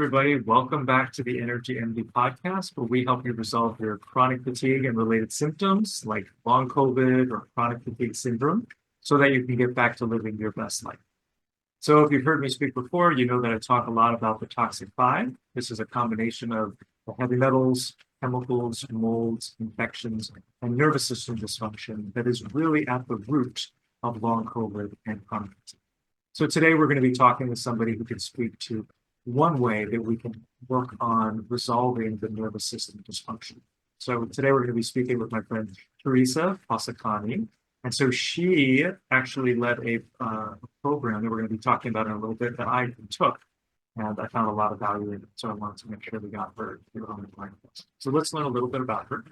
everybody. Welcome back to the Energy MD podcast, where we help you resolve your chronic fatigue and related symptoms like long COVID or chronic fatigue syndrome so that you can get back to living your best life. So if you've heard me speak before, you know that I talk a lot about the toxic five. This is a combination of the heavy metals, chemicals, molds, infections, and nervous system dysfunction that is really at the root of long COVID and chronic fatigue. So today we're going to be talking with somebody who can speak to one way that we can work on resolving the nervous system dysfunction. So today we're going to be speaking with my friend Teresa Posakony. And so she actually led a program that we're going to be talking about in a little bit that I took, and I found a lot of value in it. So I wanted to make sure we got her here on the podcast. So let's learn a little bit about her.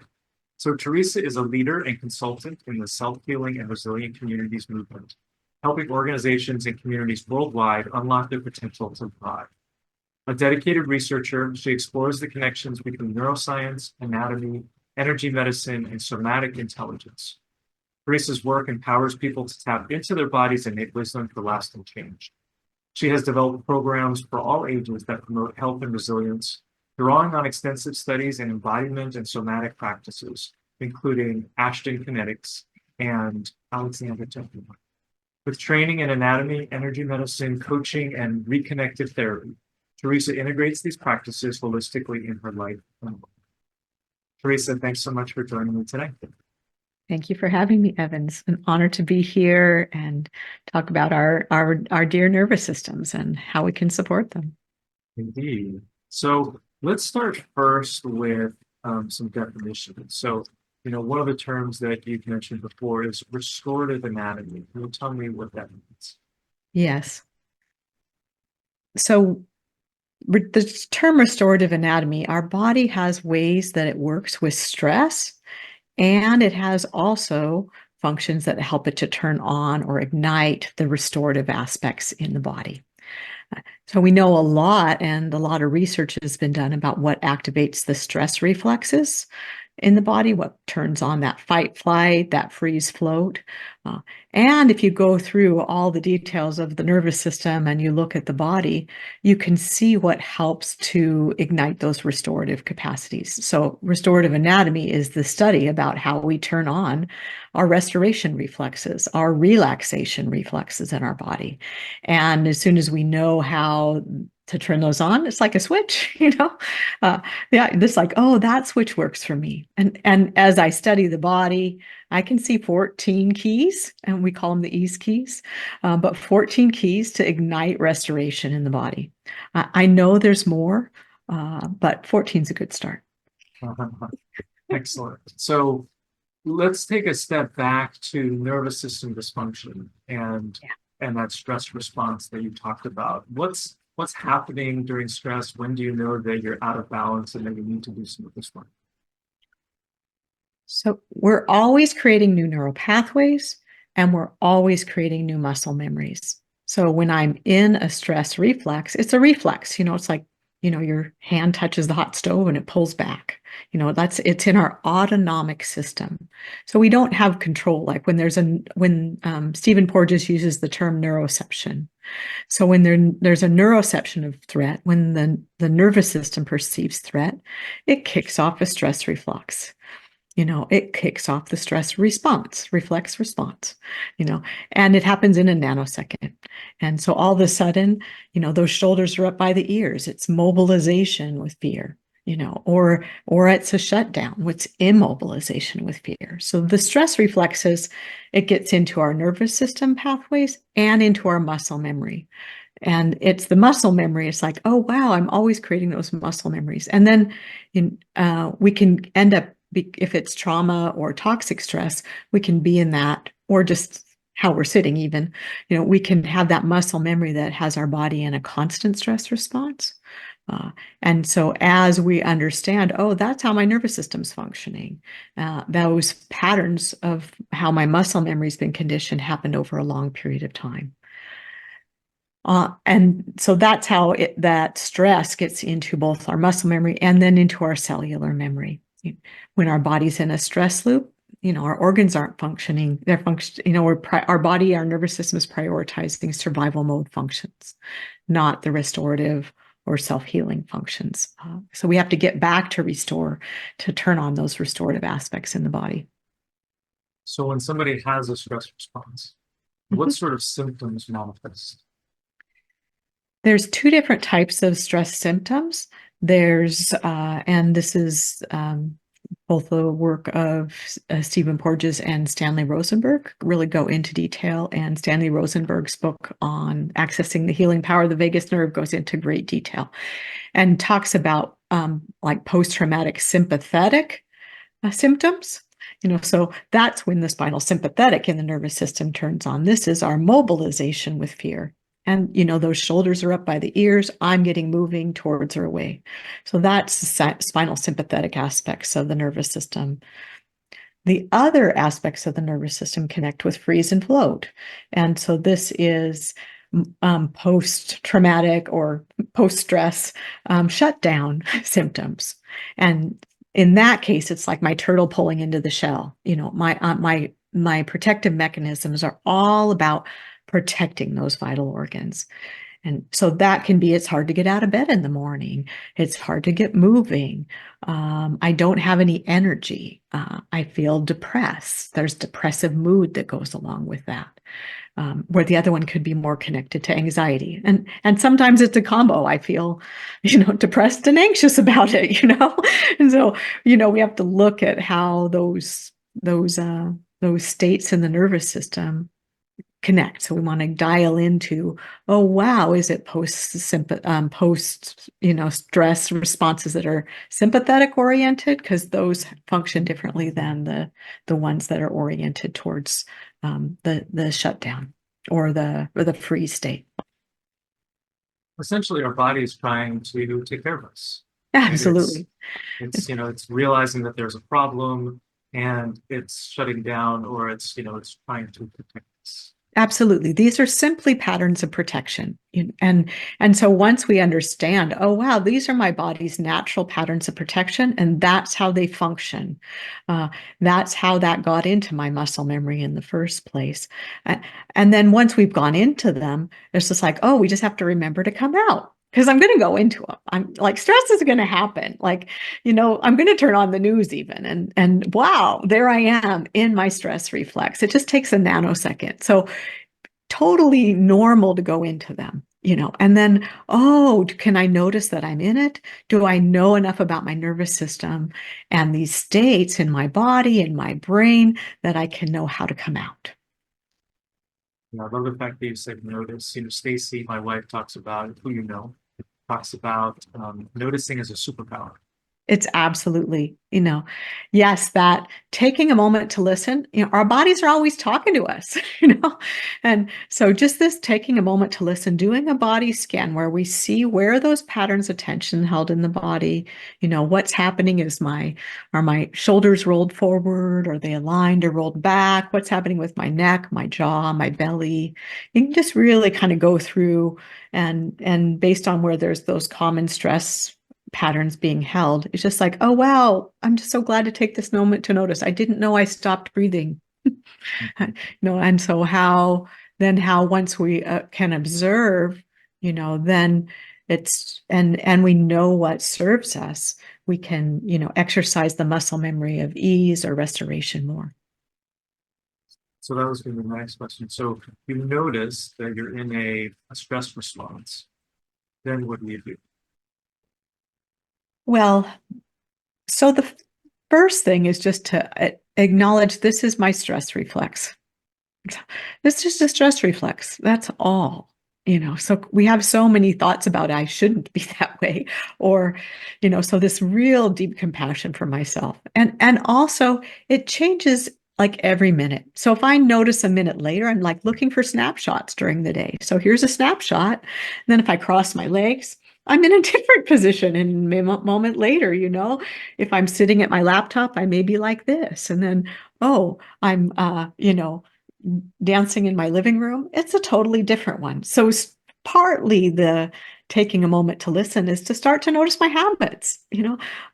So Teresa is a leader and consultant in the self-healing and resilient communities movement, helping organizations and communities worldwide unlock their potential to thrive. A dedicated researcher, she explores the connections between neuroscience, anatomy, energy medicine, and somatic intelligence. Teresa's work empowers people to tap into their bodies and innate wisdom for lasting change. She has developed programs for all ages that promote health and resilience, drawing on extensive studies in embodiment and somatic practices, including Aston Kinetics and Alexander Temple. With training in anatomy, energy medicine, coaching, and ReConnective Therapy, Teresa integrates these practices holistically in her life. Teresa, thanks so much for joining me today. Thank you for having me, Evans. An honor to be here and talk about our dear nervous systems and how we can support them. Indeed. So let's start first with some definitions. So, one of the terms that you've mentioned before is restorative anatomy. Can you tell me what that means? Yes. So the term restorative anatomy, our body has ways that it works with stress, and it has also functions that help it to turn on or ignite the restorative aspects in the body. So we know a lot, and a lot of research has been done about what activates the stress reflexes in the body, what turns on that fight, flight, that freeze, float. And if you go through all the details of the nervous system and you look at the body, you can see what helps to ignite those restorative capacities. So restorative anatomy is the study about how we turn on our restoration reflexes, our relaxation reflexes in our body. And as soon as we know how to turn those on, it's like a switch, this like, oh, that switch works for me. And as I study the body, I can see 14 keys, and we call them the ease keys, but 14 keys to ignite restoration in the body. I know there's more, but 14 is a good start. Excellent. So let's take a step back to nervous system dysfunction and that stress response that you talked about. What's happening during stress? When do you know that you're out of balance and that you need to do some of this work? So we're always creating new neural pathways, and we're always creating new muscle memories. So when I'm in a stress reflex, it's a reflex. It's like, your hand touches the hot stove and it pulls back. It's in our autonomic system. So we don't have control. Like when Stephen Porges uses the term neuroception. So when there's a neuroception of threat, when the nervous system perceives threat, it kicks off a stress reflex. It kicks off the stress response, reflex response, and it happens in a nanosecond. And so all of a sudden, those shoulders are up by the ears. It's mobilization with fear, or it's a shutdown. It's immobilization with fear. So the stress reflexes, it gets into our nervous system pathways and into our muscle memory. And it's the muscle memory. It's like, oh, wow, I'm always creating those muscle memories. And then we can end up, if it's trauma or toxic stress, we can be in that, or just how we're sitting even, we can have that muscle memory that has our body in a constant stress response. And so as we understand, oh, that's how my nervous system's functioning, those patterns of how my muscle memory's been conditioned happened over a long period of time. And so that's how that stress gets into both our muscle memory and then into our cellular memory. When our body's in a stress loop, our organs aren't functioning. They're our body, our nervous system is prioritizing survival mode functions, not the restorative or self-healing functions. So we have to get back to restore, to turn on those restorative aspects in the body. So when somebody has a stress response, what sort of symptoms manifest? There's two different types of stress symptoms. And this is both the work of Stephen Porges and Stanley Rosenberg really go into detail. And Stanley Rosenberg's book on accessing the healing power of the vagus nerve goes into great detail and talks about like post-traumatic sympathetic symptoms. So that's when the spinal sympathetic in the nervous system turns on. This is our mobilization with fear. And, those shoulders are up by the ears. I'm getting moving towards or away. So that's the spinal sympathetic aspects of the nervous system. The other aspects of the nervous system connect with freeze and float. And so this is post-traumatic or post-stress shutdown symptoms. And in that case, it's like my turtle pulling into the shell. My protective mechanisms are all about protecting those vital organs. And so that can be, it's hard to get out of bed in the morning. It's hard to get moving. I don't have any energy. I feel depressed. There's depressive mood that goes along with that. Where the other one could be more connected to anxiety. And sometimes it's a combo. I feel, depressed and anxious about it, And so, we have to look at how those states in the nervous system connect. So we want to dial into, oh, wow, is it post stress responses that are sympathetic oriented? Because those function differently than the ones that are oriented towards the shutdown or the freeze state. Essentially, our body is trying to take care of us. Absolutely. It's realizing that there's a problem and it's shutting down, or it's trying to protect us. Absolutely. These are simply patterns of protection. And so once we understand, oh, wow, these are my body's natural patterns of protection, and that's how they function. That's how that got into my muscle memory in the first place. And then once we've gone into them, it's just like, oh, we just have to remember to come out. Because I'm going to go into them. I'm like, stress is going to happen. Like, I'm going to turn on the news even. And wow, there I am in my stress reflex. It just takes a nanosecond. So totally normal to go into them, and then, oh, can I notice that I'm in it? Do I know enough about my nervous system and these states in my body and my brain that I can know how to come out? I love the fact that you said notice. Stacy, my wife, talks about, who talks about noticing as a superpower. It's absolutely, yes, that taking a moment to listen, our bodies are always talking to us, and so just this taking a moment to listen, doing a body scan where we see where those patterns of tension held in the body, what's happening are my shoulders rolled forward? Are they aligned or rolled back? What's happening with my neck, my jaw, my belly? You can just really kind of go through and based on where there's those common stress patterns being held, it's just like, oh, wow, I'm just so glad to take this moment to notice. I didn't know I stopped breathing. And so how once we can observe, then it's, and we know what serves us, we can, exercise the muscle memory of ease or restoration more. So that was going to be my next question. So you notice that you're in a stress response. Then what do you do? Well, so the first thing is just to acknowledge this is my stress reflex. It's just a stress reflex. That's all. So we have so many thoughts about I shouldn't be that way, or, so this real deep compassion for myself. And also it changes like every minute. So if I notice a minute later, I'm like looking for snapshots during the day. So here's a snapshot. And then if I cross my legs, I'm in a different position. And a moment later, if I'm sitting at my laptop, I may be like this. And then, oh, I'm, dancing in my living room. It's a totally different one. So partly the taking a moment to listen is to start to notice my habits.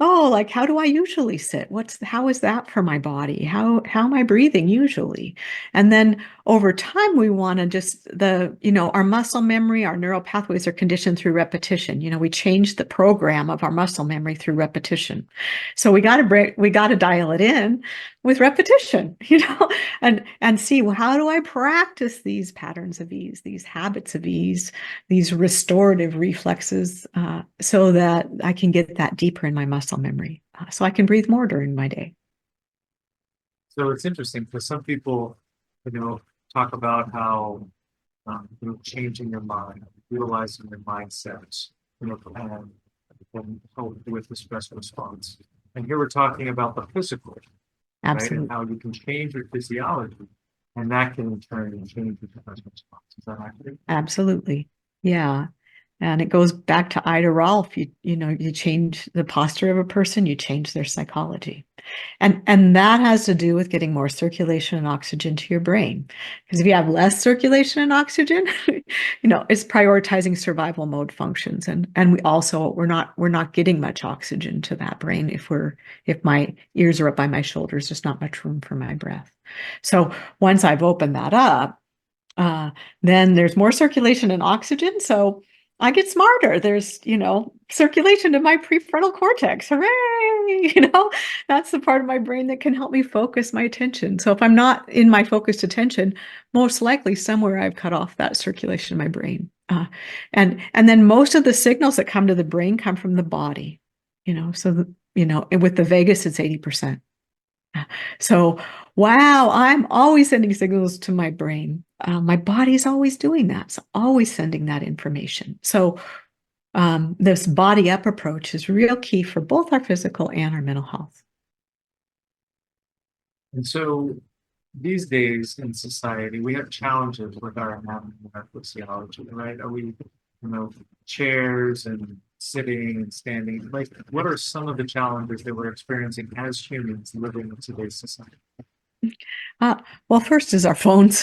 Oh, like how do I usually sit? How is that for my body? How am I breathing usually? And then over time, we want to just our muscle memory, our neural pathways are conditioned through repetition. We change the program of our muscle memory through repetition. So we got to dial it in with repetition, and see, well, how do I practice these patterns of ease, these habits of ease, these restorative reflexes, so that I can get that deeper in my muscle memory, so I can breathe more during my day. So it's interesting because some people, talk about how changing your mind, utilizing your mindset, and help with the stress response. And here we're talking about the physical, right? And Absolutely. how you can change your physiology, and that can in turn change your stress response. Is that accurate? Absolutely. Yeah. And it goes back to Ida Rolf. You change the posture of a person, you change their psychology. And that has to do with getting more circulation and oxygen to your brain. Because if you have less circulation and oxygen, it's prioritizing survival mode functions. And we're not getting much oxygen to that brain if my ears are up by my shoulders, there's not much room for my breath. So once I've opened that up, then there's more circulation and oxygen. So I get smarter. There's, circulation to my prefrontal cortex. Hooray! That's the part of my brain that can help me focus my attention. So if I'm not in my focused attention, most likely somewhere I've cut off that circulation in my brain. And then most of the signals that come to the brain come from the body, with the vagus, it's 80%. So, wow, I'm always sending signals to my brain. My body's always doing that. It's always sending that information. So, this body up approach is real key for both our physical and our mental health. And so these days in society, we have challenges with our anatomy and our physiology, right? Are we, chairs and sitting and standing? Like, what are some of the challenges that we're experiencing as humans living in today's society? Well, first is our phones.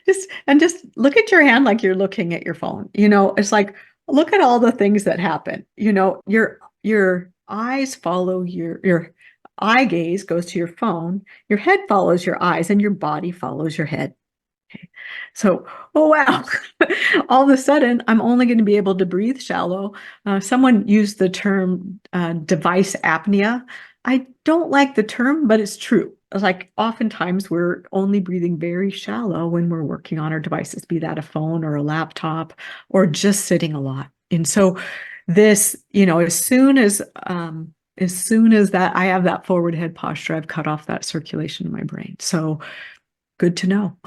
Just look at your hand like you're looking at your phone. It's like look at all the things that happen. Your eyes follow your eye gaze goes to your phone, your head follows your eyes, and your body follows your head. Okay. So, oh wow, all of a sudden, I'm only going to be able to breathe shallow. Someone used the term device apnea. I don't like the term, but it's true. Like oftentimes we're only breathing very shallow when we're working on our devices, be that a phone or a laptop or just sitting a lot. And so this, as soon as that I have that forward head posture, I've cut off that circulation in my brain. So good to know.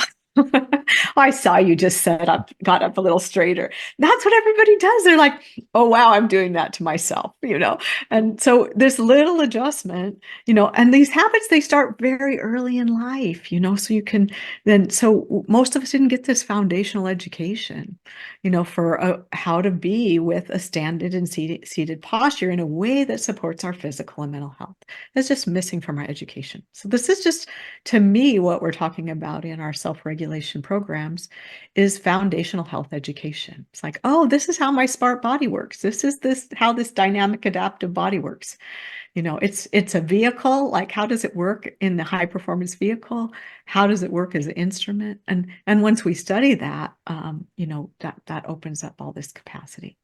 I saw you just got up a little straighter. That's what everybody does. They're like, oh, wow, I'm doing that to myself, And so this little adjustment, and these habits, they start very early in life, so most of us didn't get this foundational education, for how to be with a standing and seated posture in a way that supports our physical and mental health. That's just missing from our education. So this is just, to me, what we're talking about in our self-regulation programs is foundational health education. It's like, oh, this is how my smart body works. How this dynamic adaptive body works. It's a vehicle. Like, how does it work in the high performance vehicle? How does it work as an instrument? And once we study that, that opens up all this capacity.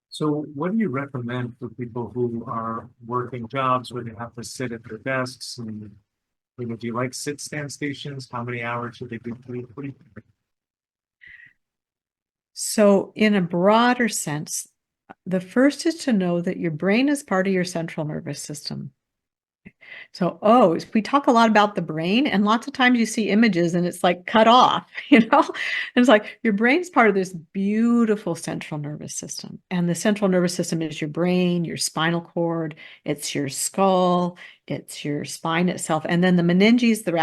So what do you recommend for people who are working jobs where they have to sit at their desks? And do you like sit-stand stations? How many hours should they do? What do you think? So in a broader sense, the first is to know that your brain is part of your central nervous system. So, we talk a lot about the brain, and lots of times you see images and it's like cut off, And it's like your brain's part of this beautiful central nervous system. And the central nervous system is your brain, your spinal cord, it's your skull, it's your spine itself. And then the meninges that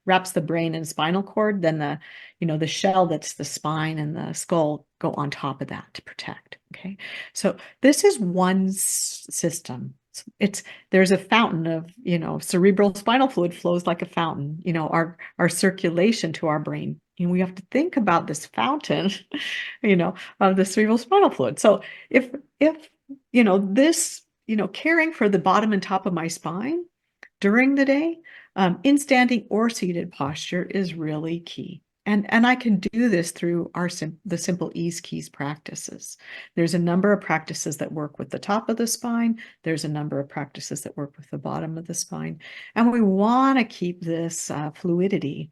wraps the brain and spinal cord, then the shell that's the spine and the skull go on top of that to protect. Okay. So this is one system. There's a fountain of, cerebral spinal fluid flows like a fountain. Our circulation to our brain And we have to think about this fountain, of the cerebral spinal fluid. So if this, caring for the bottom and top of my spine during the day, in standing or seated posture is really key. And I can do this through the simple ease keys practices. There's a number of practices that work with the top of the spine. There's a number of practices that work with the bottom of the spine. And we want to keep this fluidity,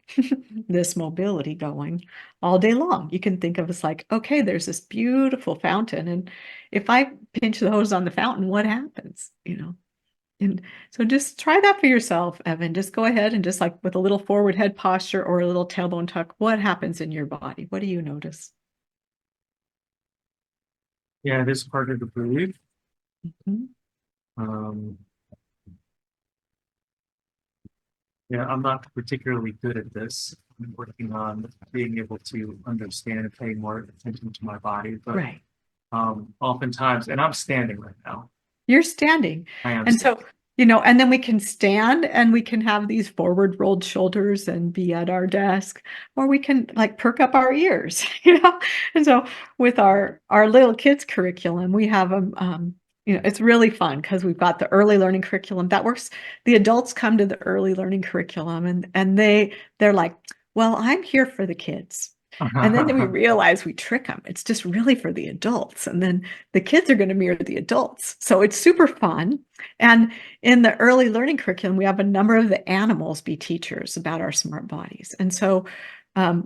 this mobility going all day long. You can think of it like, okay, there's this beautiful fountain. And if I pinch the hose on the fountain, what happens? And so just try that for yourself, Evan. Just go ahead and just like with a little forward head posture or a little tailbone tuck, what happens in your body? What do you notice? Yeah, it is harder to breathe. Mhm. Um, yeah, I'm not particularly good at this. I'm working on being able to understand and pay more attention to my body, but Right. oftentimes, and I'm standing right now. You're standing. I am And standing. so, and then we can stand and we can have these forward rolled shoulders and be at our desk, or we can like perk up our ears, And so with our little kids curriculum, we have them, it's really fun because we've got the early learning curriculum that works. The adults come to the early learning curriculum and they're like, well, I'm here for the kids. And then we realize we trick them. It's just really for the adults. And then the kids are going to mirror the adults. So it's super fun. And in the early learning curriculum, we have a number of the animals be teachers about our smart bodies. And so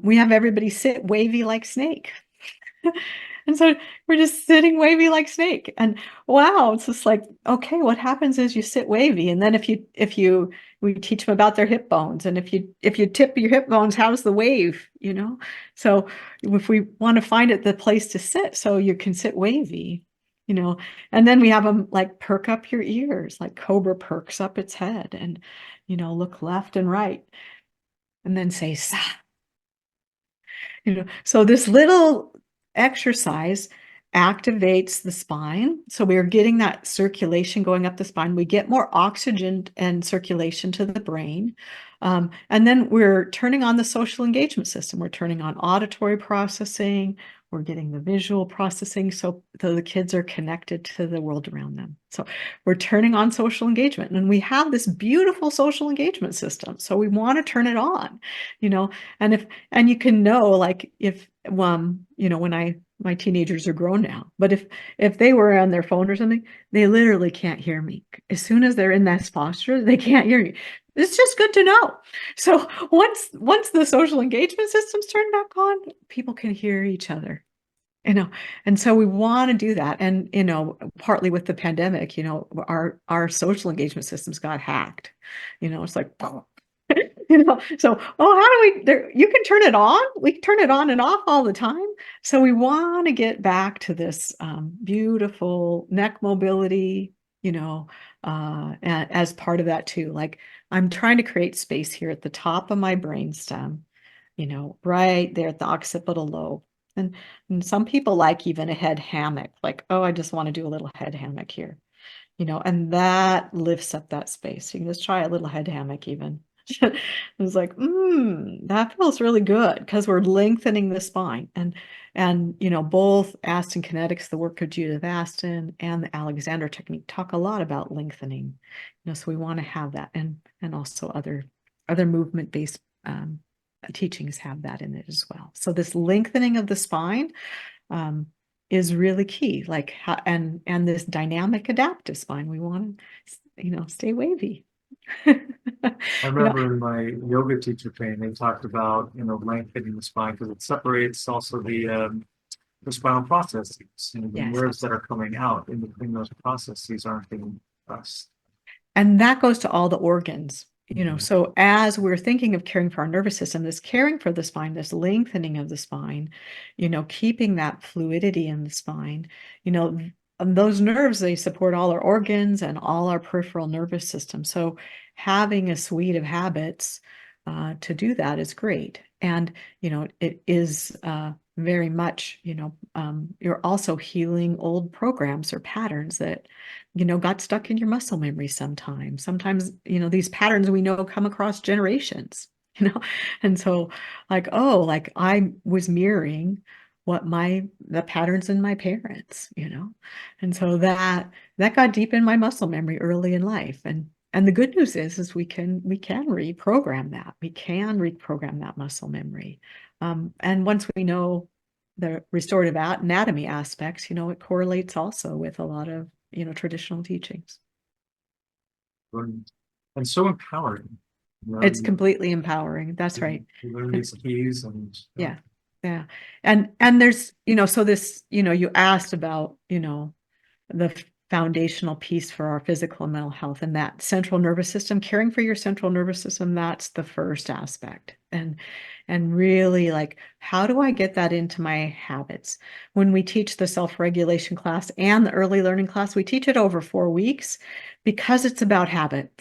we have everybody sit wavy like snake. And so we're just sitting wavy like snake. And wow, it's just like, okay, what happens is you sit wavy. And then we teach them about their hip bones. And if you tip your hip bones, how's the wave, So if we want to find it the place to sit, so you can sit wavy, and then we have them like perk up your ears, like cobra perks up its head and, look left and right and then say, sa. So this little exercise activates the spine. So we are getting that circulation going up the spine. We get more oxygen and circulation to the brain. And then we're turning on the social engagement system. We're turning on auditory processing. We're getting the visual processing so the kids are connected to the world around them. So we're turning on social engagement. And we have this beautiful social engagement system. So we want to turn it on, and you can know, like if when my teenagers are grown now, but if they were on their phone or something, they literally can't hear me. As soon as they're in that posture, they can't hear me. It's just good to know. So once the social engagement system's turned back on, people can hear each other. And so we want to do that. And partly with the pandemic, our social engagement systems got hacked. It's like so how do we you can turn it on, we can turn it on and off all the time. So we want to get back to this beautiful neck mobility, as part of that too. Like I'm trying to create space here at the top of my brainstem, right there at the occipital lobe. And some people like even a head hammock, like, oh, I just want to do a little head hammock here, and that lifts up that space. You can just try a little head hammock even. It was like, that feels really good because we're lengthening the spine. And both Aston Kinetics, the work of Judith Aston, and the Alexander technique talk a lot about lengthening. So we want to have that, and also other movement-based teachings have that in it as well. So this lengthening of the spine is really key. Like and this dynamic adaptive spine, we want to, stay wavy. I remember in my yoga teacher training, they talked about, lengthening the spine because it separates also the spinal processes. The Yes, nerves that are coming out in between those processes aren't being pressed. and that goes to all the organs. So as we're thinking of caring for our nervous system, this caring for the spine, this lengthening of the spine, keeping that fluidity in the spine, those nerves, they support all our organs and all our peripheral nervous system. So having a suite of habits to do that is great. And, it is very much, you're also healing old programs or patterns that, got stuck in your muscle memory sometimes. Sometimes, these patterns we know come across generations. And so like, oh, like I was mirroring what the patterns in my parents. And so that got deep in my muscle memory early in life. And the good news is we can reprogram that. We can reprogram that muscle memory. And once we know the restorative anatomy aspects, it correlates also with a lot of, traditional teachings. And so empowering. It's You, completely empowering. That's right. you learn And these keys and yeah, yeah. And there's, so this, you asked about, the foundational piece for our physical and mental health, and that central nervous system, caring for your central nervous system, that's the first aspect. And really, like, how do I get that into my habits? When we teach the self-regulation class and the early learning class, we teach it over 4 weeks because it's about habit.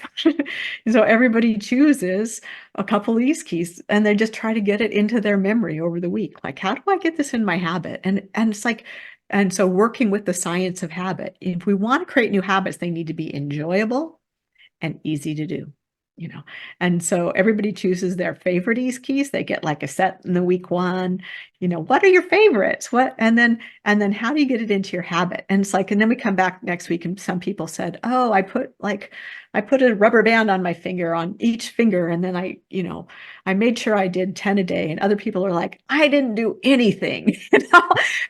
So everybody chooses a couple of these keys and they just try to get it into their memory over the week. Like, how do I get this in my habit? And it's like, and so working with the science of habit, if we want to create new habits, they need to be enjoyable and easy to do, you know. And so everybody chooses their favorite ease keys. They get like a set in the week one, what are your favorites? And then how do you get it into your habit? And it's like, and then we come back next week and some people said, oh, I put a rubber band on my finger on each finger. And then I made sure I did 10 a day. And other people are like, I didn't do anything,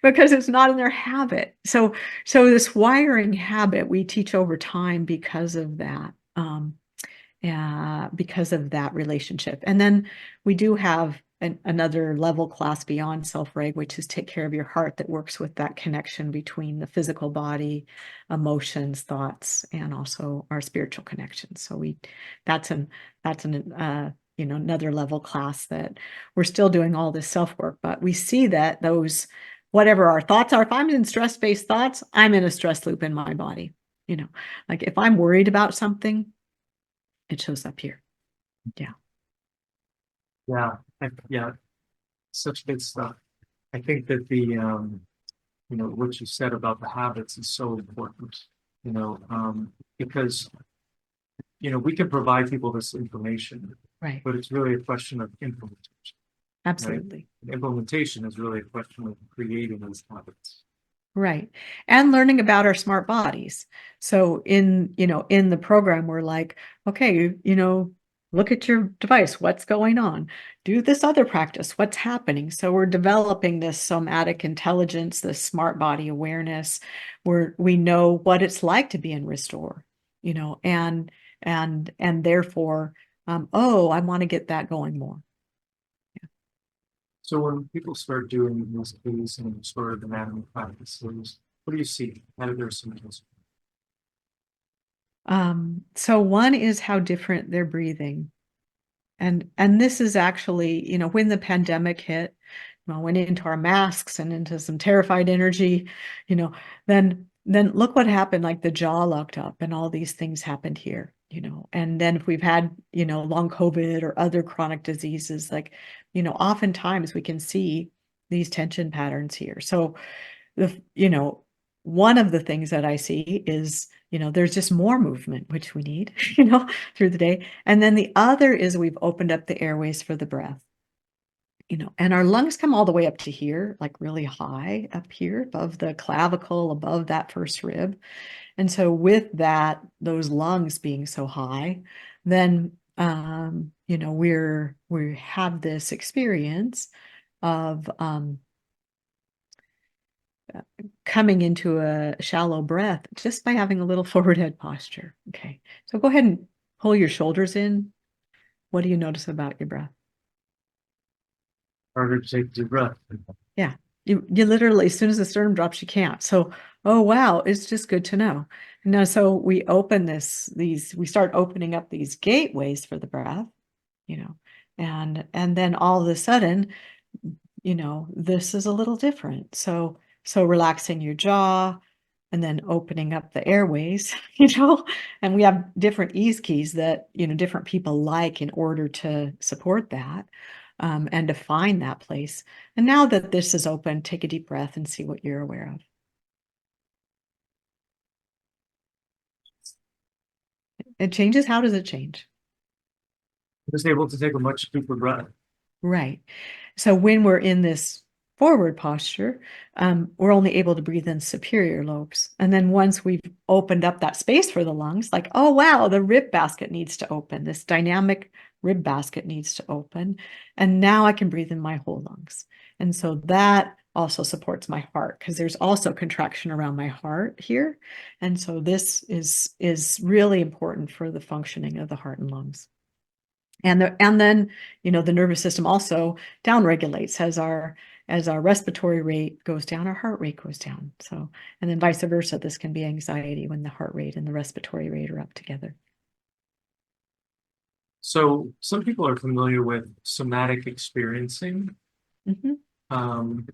because it's not in their habit. So this wiring habit we teach over time because of that. Because of that relationship. And then we do have another level class beyond self-reg, which is take care of your heart, that works with that connection between the physical body, emotions, thoughts, and also our spiritual connections. So that's another level class that we're still doing all this self-work, but we see that those, whatever our thoughts are, if I'm in stress-based thoughts, I'm in a stress loop in my body. Like if I'm worried about something, it shows up here. Yeah. yeah, yeah, such good stuff. I think that what you said about the habits is so important, because, we can provide people this information, Right. but it's really a question of implementation, right? Absolutely. Implementation is really a question of creating these habits. Right. And learning about our smart bodies. So in the program, we're like, okay, look at your device. What's going on? Do this other practice. What's happening? So we're developing this somatic intelligence, this smart body awareness, where we know what it's like to be in restore, and therefore, oh, I want to get that going more. So when people start doing these keys and sort of anatomy practices, what do you see? How do their symptoms? So one is how different they're breathing. And this is actually, when the pandemic hit, went into our masks and into some terrified energy, you know, then look what happened, like the jaw locked up and all these things happened here, and then if we've had, long COVID or other chronic diseases, like, oftentimes we can see these tension patterns here. So the one of the things that I see is, there's just more movement, which we need, through the day. And then the other is we've opened up the airways for the breath, and our lungs come all the way up to here, like really high up here above the clavicle, above that first rib. And so with that, those lungs being so high, then, we have this experience of, coming into a shallow breath just by having a little forward head posture. Okay. So go ahead and pull your shoulders in. What do you notice about your breath? Harder to take a deep breath. Yeah. You literally, as soon as the sternum drops, you can't. So, oh wow, it's just good to know. Now, so we we start opening up these gateways for the breath, and then all of a sudden, this is a little different. So relaxing your jaw and then opening up the airways, and we have different ease keys that, different people like in order to support that, and to find that place. And now that this is open, take a deep breath and see what you're aware of. It changes. How does it change? Just able to take a much deeper breath. Right. So when we're in this forward posture, we're only able to breathe in superior lobes. And then once we've opened up that space for the lungs, like, oh, wow, the rib basket needs to open. This dynamic rib basket needs to open. And now I can breathe in my whole lungs. And so that also supports my heart because there's also contraction around my heart here. And so this is really important for the functioning of the heart and lungs. And then, the nervous system also downregulates as our respiratory rate goes down, our heart rate goes down. So, and then vice versa, this can be anxiety when the heart rate and the respiratory rate are up together. So some people are familiar with somatic experiencing. Mm-hmm. Um,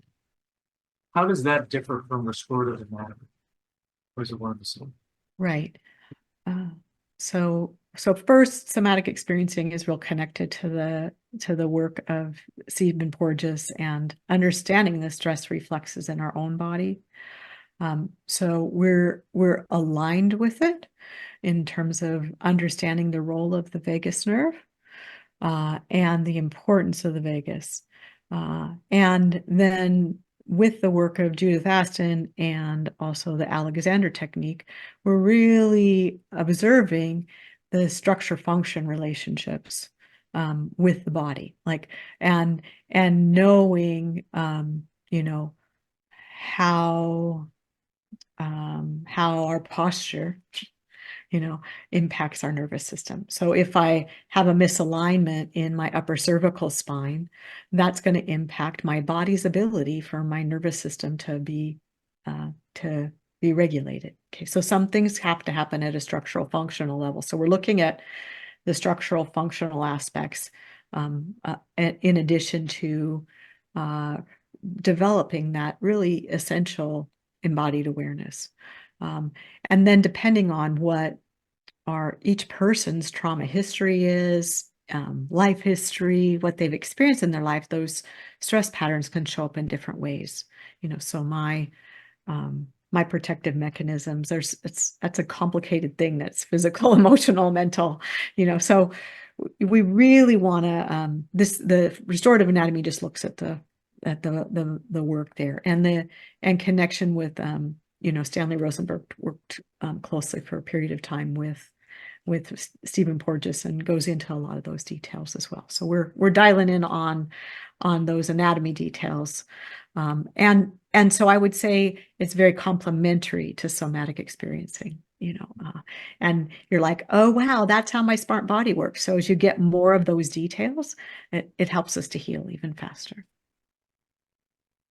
how does that differ from restorative anatomy? Or is it one of the same? Right. Uh, so first, somatic experiencing is real connected to the work of Stephen Porges and understanding the stress reflexes in our own body. So we're aligned with it in terms of understanding the role of the vagus nerve and the importance of the vagus. And then with the work of Judith Aston and also the Alexander technique, we're really observing the structure function relationships with the body, like and knowing how how our posture impacts our nervous system. So if I have a misalignment in my upper cervical spine, that's going to impact my body's ability for my nervous system to be regulated. Okay, so some things have to happen at a structural functional level. So we're looking at the structural functional aspects in addition to developing that really essential embodied awareness. And then depending on what each person's trauma history is, life history, what they've experienced in their life, those stress patterns can show up in different ways. So my protective mechanisms, that's a complicated thing that's physical, emotional, mental, so we really want to the restorative anatomy just looks at the work there and connection with Stanley Rosenberg worked closely for a period of time with Stephen Porges and goes into a lot of those details as well. So we're dialing in on those anatomy details. And so I would say it's very complementary to somatic experiencing, and you're like, oh, wow, that's how my smart body works. So as you get more of those details, it helps us to heal even faster.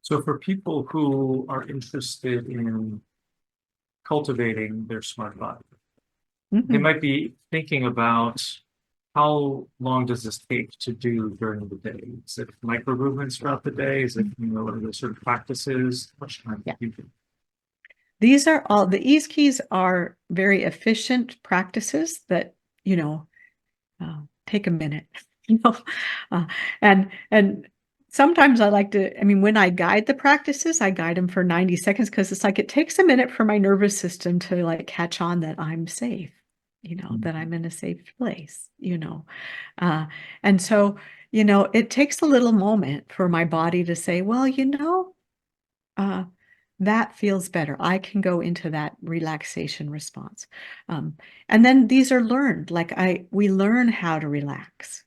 So for people who are interested in cultivating their smart body, they Mhm. might be thinking about how long does this take to do during the day? Is it micro movements throughout the day? Is it, what are the sort of practices? How much time Yeah. do you do? These are all the ease keys are very efficient practices that, take a minute, you know, uh, and sometimes I like to, I mean, when I guide the practices, I guide them for 90 seconds because it's like it takes a minute for my nervous system to like catch on that I'm safe, that I'm in a safe place, uh, and so, it takes a little moment for my body to say, well, uh, that feels better. I can go into that relaxation response. Um, and then these are learned, like we learn how to relax,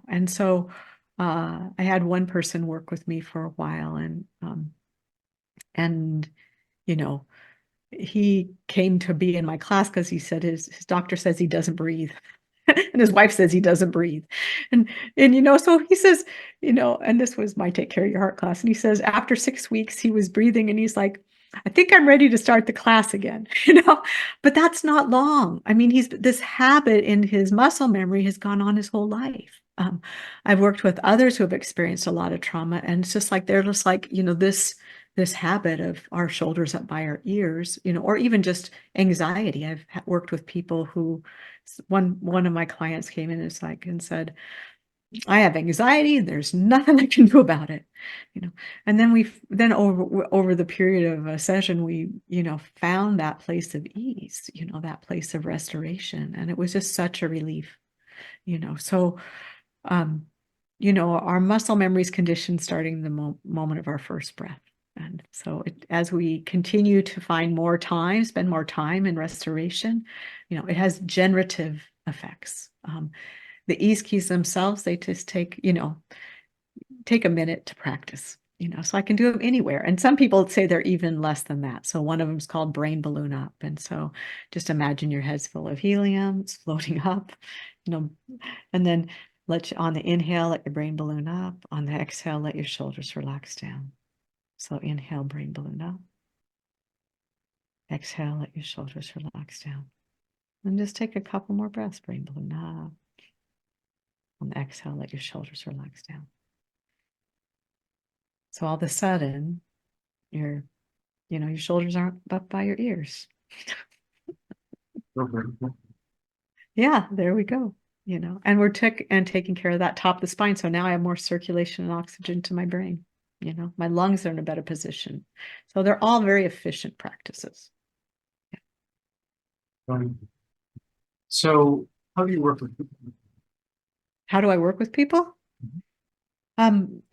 And so I had one person work with me for a while and, you know, he came to be in my class because he said his doctor says he doesn't breathe. And his wife says he doesn't breathe. And so he says, and this was my Take Care of Your Heart class. And he says after 6 weeks he was breathing and he's like, I think I'm ready to start the class again, but that's not long. I mean, this habit in his muscle memory has gone on his whole life. I've worked with others who have experienced a lot of trauma, and it's just like they're just like, this habit of our shoulders up by our ears, or even just anxiety. I've worked with people who one of my clients came in and said, I have anxiety and there's nothing I can do about it, and then over the period of a session, we, found that place of ease, that place of restoration. And it was just such a relief, so um, you know, our muscle memory is conditioned starting the moment of our first breath. And so as we continue to find more time, spend more time in restoration, you know, it has generative effects. The ease keys themselves, they just take, you know, take a minute to practice, you know, so I can do them anywhere. And some people say they're even less than that. So one of them is called brain balloon up. And so just imagine your head's full of helium, it's floating up, you know, and then on the inhale, let your brain balloon up. On the exhale, let your shoulders relax down. So inhale, brain balloon up. Exhale, let your shoulders relax down. And just take a couple more breaths, brain balloon up. On the exhale, let your shoulders relax down. So all of a sudden, your shoulders aren't up by your ears. Yeah, there we go. You know, and we're taking care of that top of the spine. So now I have more circulation and oxygen to my brain. You know, my lungs are in a better position. So they're all very efficient practices. So how do you work with people? How do I work with people?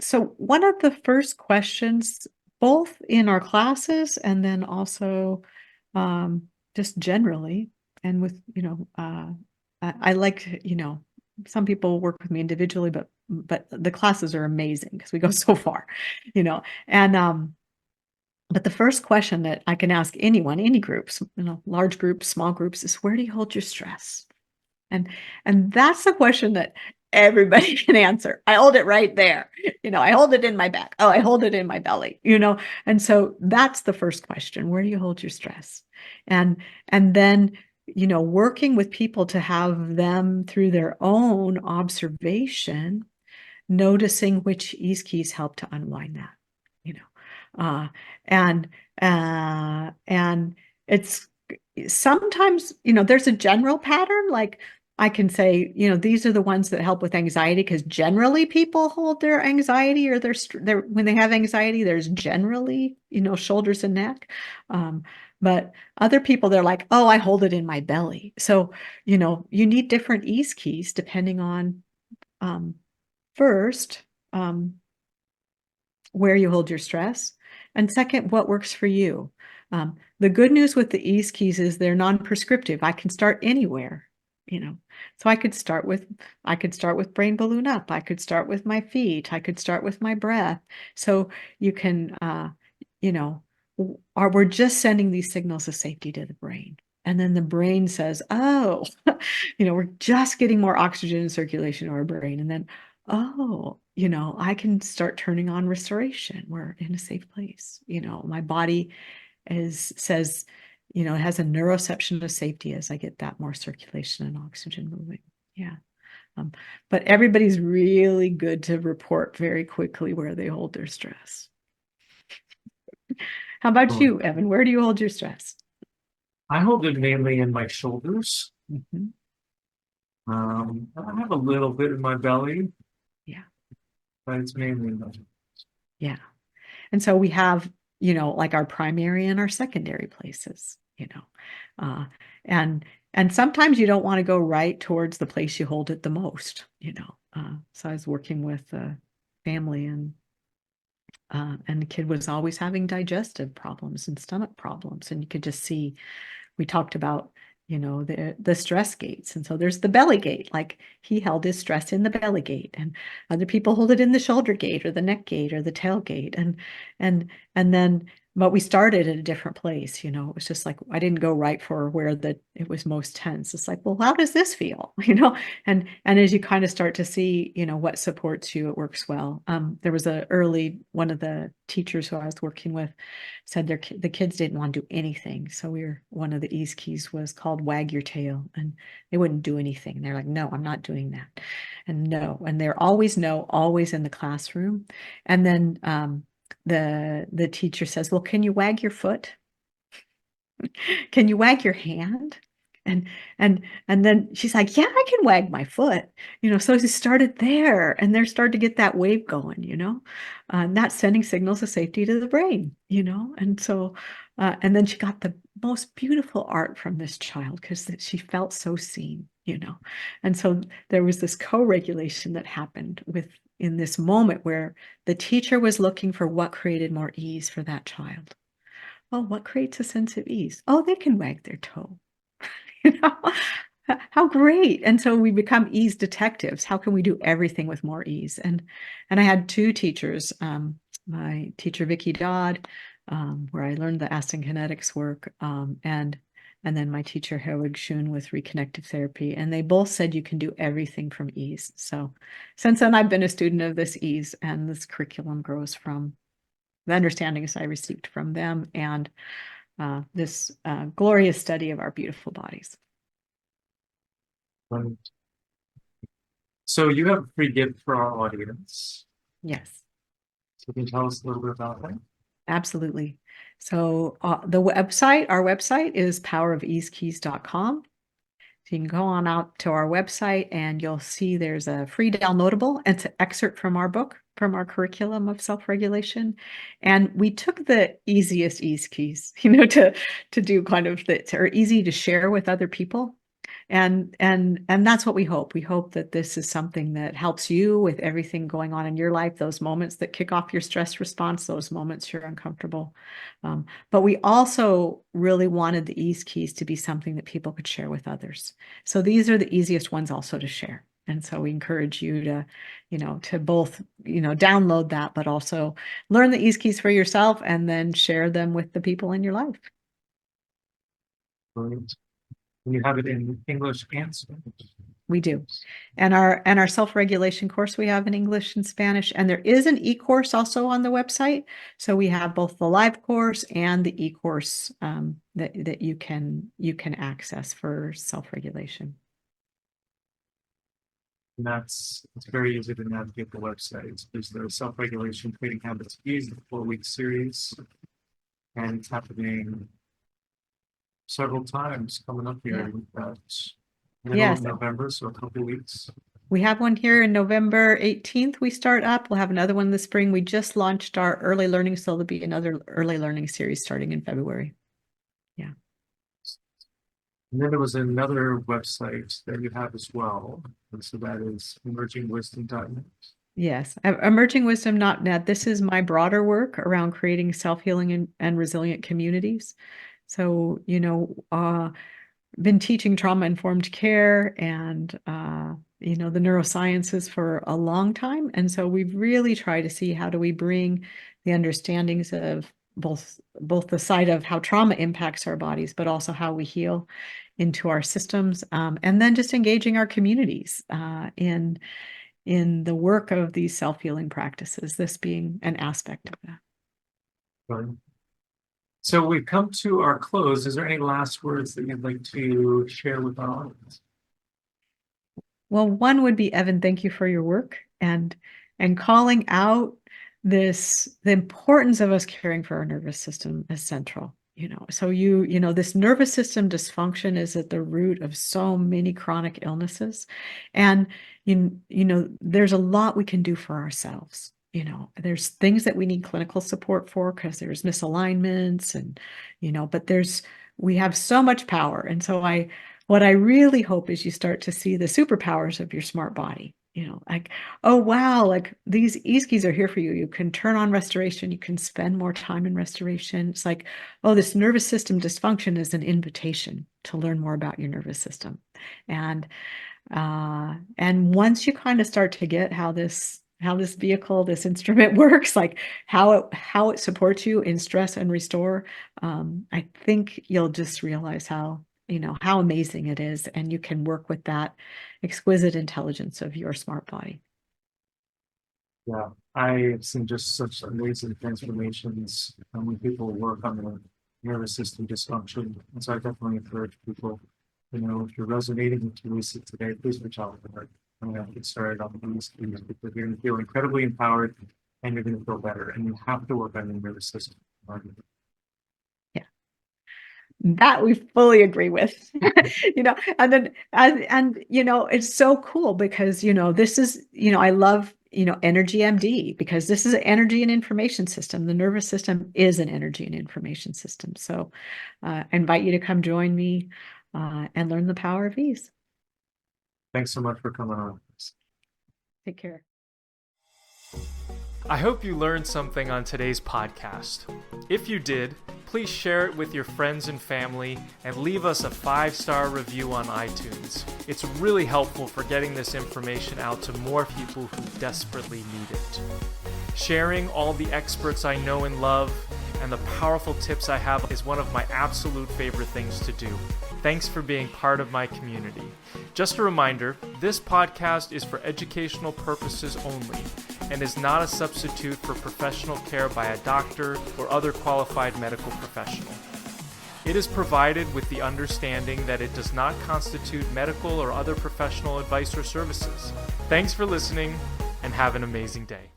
So one of the first questions, both in our classes and then also just generally, and with, you know, I like, you know, some people work with me individually, but the classes are amazing because we go so far, you know, and but the first question that I can ask anyone, any groups, you know, large groups, small groups, is where do you hold your stress? And that's the question that everybody can answer. I hold it right there. You know, I hold it in my back. Oh, I hold it in my belly, you know. And so that's the first question. Where do you hold your stress? And then, you know, working with people to have them through their own observation, noticing which ease keys help to unwind that, you know. And it's sometimes, you know, there's a general pattern. Like I can say, you know, these are the ones that help with anxiety because generally people hold their anxiety or their when they have anxiety, there's generally, you know, shoulders and neck. But other people, they're like, oh, I hold it in my belly. So, you know, you need different ease keys depending on first, where you hold your stress, and second, what works for you. The good news with the ease keys is they're non-prescriptive. I can start anywhere, you know. So I could start with brain balloon up. I could start with my feet. I could start with my breath. So you can, you know, we're just sending these signals of safety to the brain. And then the brain says, oh, you know, we're just getting more oxygen and circulation to our brain. And then, oh, you know, I can start turning on restoration. We're in a safe place. You know, my body says, you know, it has a neuroception of safety as I get that more circulation and oxygen moving. Yeah. But everybody's really good to report very quickly where they hold their stress. How about you, Evan? Where do you hold your stress? I hold it mainly in my shoulders. Mm-hmm. I have a little bit in my belly, Yeah. but it's mainly in my Yeah. And so we have, you know, like our primary and our secondary places, you know. Uh, and sometimes you don't want to go right towards the place you hold it the most, you know. So I was working with a family and the kid was always having digestive problems and stomach problems. And you could just see, we talked about, you know, the stress gates. And so there's the belly gate, like he held his stress in the belly gate, and other people hold it in the shoulder gate or the neck gate or the tail gate. And then, but we started at a different place, you know. It was just like I didn't go right for where it was most tense. It's like, well, how does this feel? You know, and as you kind of start to see, you know, what supports you, it works well. There was one of the teachers who I was working with said the kids didn't want to do anything. So one of the ease keys was called wag your tail, and they wouldn't do anything. They're like, no, I'm not doing that. And no, and they're always no, always in the classroom. And then the teacher says, well, can you wag your foot? Can you wag your hand? And then she's like, yeah, I can wag my foot, you know. So she started there, and they're starting to get that wave going, you know, and that's sending signals of safety to the brain, you know. And so and then she got most beautiful art from this child because she felt so seen, And so there was this co-regulation that happened in this moment where the teacher was looking for what created more ease for that child. Oh, what creates a sense of ease? Oh, they can wag their toe. You know, how great. And so we become ease detectives. How can we do everything with more ease? And I had two teachers, my teacher, Vicky Dodd, where I learned the Aston Kinetics work, and then my teacher, Herwig Schoon, with ReConnective Therapy. And they both said you can do everything from ease. So since then, I've been a student of this ease, and this curriculum grows from the understandings I received from them and this glorious study of our beautiful bodies. Right. So you have a free gift for our audience. Yes, So can you tell us a little bit about that? absolutely. So our website is powerofeasekeys.com. So you can go on out to our website and you'll see there's a free downloadable. It's an excerpt from our book, from our curriculum of self-regulation. And we took the easiest ease keys, to do kind of that are easy to share with other people. And that's what we hope. We hope that this is something that helps you with everything going on in your life, those moments that kick off your stress response, those moments you're uncomfortable. But we also really wanted the ease keys to be something that people could share with others. So these are the easiest ones also to share. And so we encourage you to both, download that, but also learn the ease keys for yourself and then share them with the people in your life. Brilliant. And you have it in English and Spanish. We do. And our self-regulation course we have in English and Spanish. And there is an e-course also on the website. So we have both the live course and the e-course that you can access for self-regulation. And it's very easy to navigate the website. There's the self-regulation creating habits ease, the 4-week series. And it's happening several times coming up here in middle Yes. of November, so a couple of weeks. We have one here in November 18th. We start up. We'll have another one this spring. We just launched our early learning, so there'll be another early learning series starting in February. Yeah. And then there was another website that you have as well. And so that is emergingwisdom.net. Yes, emergingwisdom.net. This is my broader work around creating self-healing and resilient communities. So, been teaching trauma-informed care and, the neurosciences for a long time. And so we've really tried to see how do we bring the understandings of both the side of how trauma impacts our bodies, but also how we heal into our systems. And then just engaging our communities in the work of these self-healing practices, this being an aspect of that. Right. So we've come to our close. Is there any last words that you'd like to share with our audience? Well, one would be, Evan, thank you for your work and calling out the importance of us caring for our nervous system as central. So this nervous system dysfunction is at the root of so many chronic illnesses. And there's a lot we can do for ourselves. There's things that we need clinical support for because there's misalignments and, but we have so much power. And so what I really hope is you start to see the superpowers of your smart body. Like, oh, wow, like these ease keys are here for you. You can turn on restoration. You can spend more time in restoration. It's like, oh, this nervous system dysfunction is an invitation to learn more about your nervous system. And once you kind of start to get how this vehicle, this instrument works, like how it supports you in stress and restore, I think you'll just realize how amazing it is, and you can work with that exquisite intelligence of your smart body. Yeah, I have seen just such amazing transformations when people work on the nervous system dysfunction. And so I definitely encourage people, if you're resonating with Teresa today, please reach out to her. I'm going to get started on these things because you're going to feel incredibly empowered and you're going to feel better. And you have to work on your nervous system. That we fully agree with. And then it's so cool because this is I love Energy MD, because this is an energy and information system. The nervous system is an energy and information system. So I invite you to come join me and learn the power of ease. Thanks so much for coming on. Take care. I hope you learned something on today's podcast. If you did, please share it with your friends and family and leave us a 5-star review on iTunes. It's really helpful for getting this information out to more people who desperately need it. Sharing all the experts I know and love and the powerful tips I have is one of my absolute favorite things to do. Thanks for being part of my community. Just a reminder, this podcast is for educational purposes only and is not a substitute for professional care by a doctor or other qualified medical professional. It is provided with the understanding that it does not constitute medical or other professional advice or services. Thanks for listening, and have an amazing day.